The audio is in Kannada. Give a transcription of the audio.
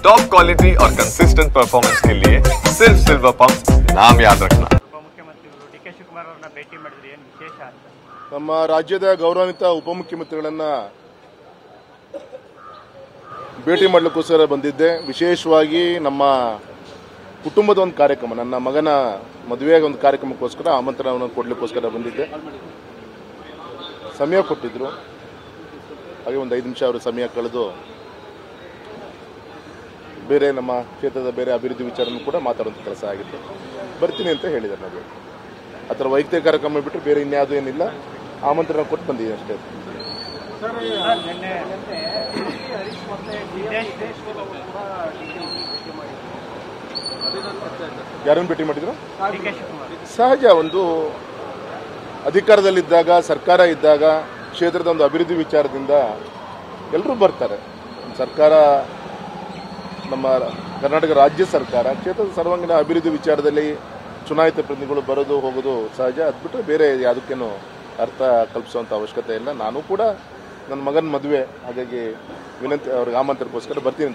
टॉप क्वालिटी और कंसिस्टेंट परफॉर्मेंस के लिए सिर्फ सिल्वर पंप नाम याद रखना। ಉಪಮುಖ್ಯಮಂತ್ರಿಗಳು ಡಿ ಕೆ ಶಿವಕುಮಾರ್ ಅವರನ್ನ ಭೇಟಿ ಮಾಡಿದ್ರೆ ಏನು ವಿಶೇಷ ಅಂತ? ನಮ್ಮ ರಾಜ್ಯದ ಗೌರವಾನ್ವಿತ ಉಪಮುಖ್ಯಮಂತ್ರಿಗಳನ್ನ ಭೇಟಿ ಮಾಡಲಿಕ್ಕೋಸ್ಕರ ಬಂದಿದ್ದೆ. ವಿಶೇಷವಾಗಿ ನಮ್ಮ ಕುಟುಂಬದ ಒಂದು ಕಾರ್ಯಕ್ರಮ, ನನ್ನ ಮಗನ ಮದುವೆಯ ಒಂದು ಕಾರ್ಯಕ್ರಮಕ್ಕೋಸ್ಕರ ಆಮಂತ್ರಣವನ್ನು ಕೊಡಲಿಕ್ಕೋಸ್ಕರ ಬಂದಿದ್ದೆ. ಸಮಯ ಕೊಟ್ಟಿದ್ರು, ಹಾಗೆ ಒಂದು 5 ನಿಮಿಷ ಅವರು ಸಮಯ ಕಳೆದು ಬೇರೆ ನಮ್ಮ ಕ್ಷೇತ್ರದ ಬೇರೆ ಅಭಿವೃದ್ಧಿ ವಿಚಾರನೂ ಕೂಡ ಮಾತಾಡುವಂಥ ಕೆಲಸ ಆಗಿತ್ತು. ಬರ್ತೀನಿ ಅಂತ ಹೇಳಿದ್ದಾರೆ. ನಾವು ಆ ಥರ ವೈಯಕ್ತಿಕ ಕಾರ್ಯಕ್ರಮ ಬಿಟ್ಟರೆ ಬೇರೆ ಇನ್ಯಾವುದೂ ಏನಿಲ್ಲ. ಆಮಂತ್ರಣ ಕೊಟ್ಟು ಬಂದಿದ್ದೀನಿ ಅಷ್ಟೇ. ಯಾರನ್ನು ಭೇಟಿ ಮಾಡಿದ್ರು? ಸಹಜ, ಒಂದು ಅಧಿಕಾರದಲ್ಲಿದ್ದಾಗ, ಸರ್ಕಾರ ಇದ್ದಾಗ, ಕ್ಷೇತ್ರದ ಒಂದು ಅಭಿವೃದ್ಧಿ ವಿಚಾರದಿಂದ ಎಲ್ಲರೂ ಬರ್ತಾರೆ. ಸರ್ಕಾರ, ನಮ್ಮ ಕರ್ನಾಟಕ ರಾಜ್ಯ ಸರ್ಕಾರ ಕ್ಷೇತ್ರದ ಸರ್ವಾಂಗೀಣ ಅಭಿವೃದ್ಧಿ ವಿಚಾರದಲ್ಲಿ ಚುನಾಯಿತ ಪ್ರತಿನಿಧಿಗಳು ಬರೋದು ಹೋಗೋದು ಸಹಜ. ಅದು ಬಿಟ್ಟರೆ ಬೇರೆ ಯಾವುದಕ್ಕೇನು ಅರ್ಥ ಕಲ್ಪಿಸುವಂಥ ಅವಶ್ಯಕತೆ ಇಲ್ಲ. ನಾನು ಕೂಡ ನನ್ನ ಮಗನ ಮದುವೆ, ಹಾಗಾಗಿ ವಿನಂತಿ ಅವ್ರಿಗೆ ಆಮಂತ್ರಣಕ್ಕೋಸ್ಕರ ಬರ್ತೀನಿ.